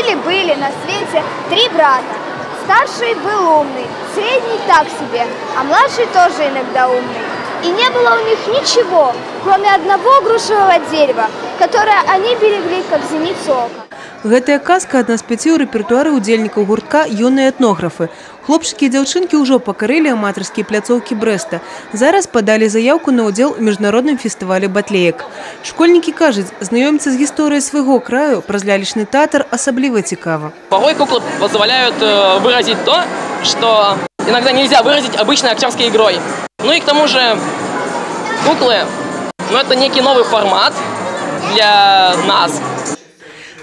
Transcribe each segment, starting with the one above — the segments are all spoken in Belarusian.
Жили-были на свете 3 брата. Старший был умный, средний так себе, а младший тоже иногда умный. И не было у них ничего, кроме одного грушевого дерева, которое они берегли, как зеницу ока. Гэтая казка одна з 5 у рэпертуары удзельнікаў гуртка «Юныя этнографы». Хлопчыкі і дзяўчынкі ўжо пакарылі аматарскія пляцоўкі Брэста. Зараз падалі заявку на ўдзел у міжнародным фестывалі батлеек. Школьнікі кажуць, знаёміцца з гісторыяй свайго краю праз лялечны тэатр асабліва цікава. Порой куклы позволяют выразить то, что иногда нельзя выразить обычной актерской игрой. Ну и к тому же куклы, это некий новый формат для нас.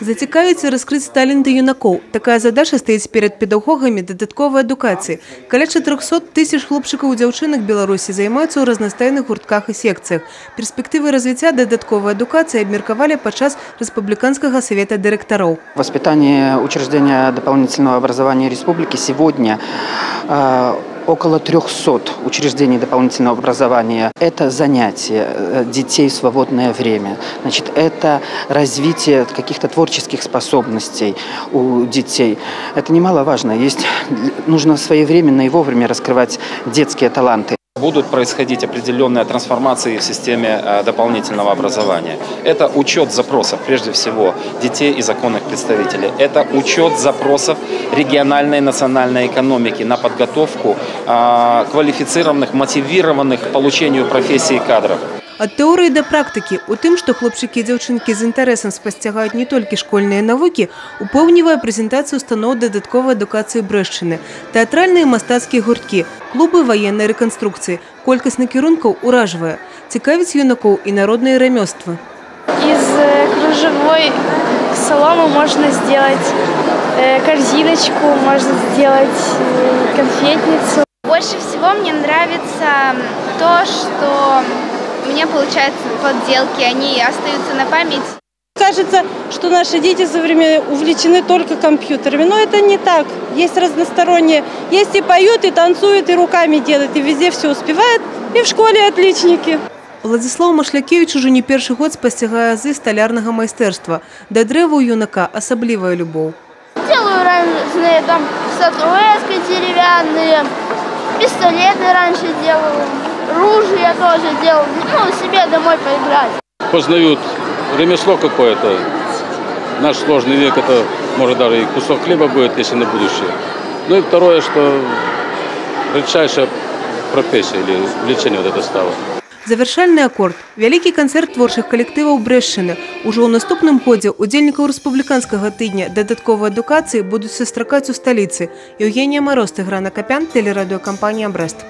Зацікавіць і раскрыць таленты юнакоў. Такая задача стаіць перад педагогамі дадатковай адукацыі. Каля 400 тысяч хлопчыкаў і дзяўчынак Беларусі займаюцца ў разнастайных гуртках і секцыях. Перспектывы развіцця дадатковай адукацыі абмеркавалі падчас Республиканского совета директоров. Воспитание учреждения дополнительного образования республики сегодня около 300 учреждений дополнительного образования. Это занятие детей в свободное время. Значит, это развитие каких-то творческих способностей у детей. Это немаловажно. Нужно своевременно и вовремя раскрывать детские таланты. Будут происходить определенные трансформации в системе дополнительного образования. Это учет запросов, прежде всего, детей и законных представителей. Это учет запросов региональной и национальной экономики на подготовку квалифицированных, мотивированных к получению профессии кадров. Ад тэорыі да практыкі у тым, што хлопчыкі і дзяўчынкі з інтарэсам спасцягаюць не толькі школьныя навукі, упэўнівае прэзентацыю устаноў дадатковай адукацыі Брэшчыны, тэатральныя і мастацкія гурткі, клубы ваеннай рэканструкцыі. Колькасць накірункаў уражвае. Цікавіць юнакоў і народныя рамёствы. Из кружевой соломы можно сделать корзиночку, можно сделать конфетницу. Больше всего мне нравится то, что у меня получаются подделки, они остаются на память. Кажется, что наши дети со временем увлечены только компьютерами, но это не так. Есть разносторонние. Есть и поют, и танцуют, и руками делают, и везде все успевают, и в школе отличники. Владислав Машлякевич уже не першы год спасцягае азы сталярнага майстэрства. Да дрэва ў юнака асаблівая любоў. Делаю разные там статуэтки деревянные, пистолеты раньше делала. Ружья тоже делал, себе домой поиграть. Познают ремесло какое-то. Наш сложный век, это может даже и кусок хлеба будет, если на будущее. Ну и второе, что редчайшая профессия или влечение вот это стало. Завяршальны акорд. Вялікі канцэрт творчых калектываў Брэшчыны. Ужо ў наступным годзе удзельнікаў рэспубліканскага тыдня дадатковай адукацыі будуць сустракаць у сталіцы. Еўгенія Мароз, Тыгран Акапян, тэлерадыёкампанія «Брэст».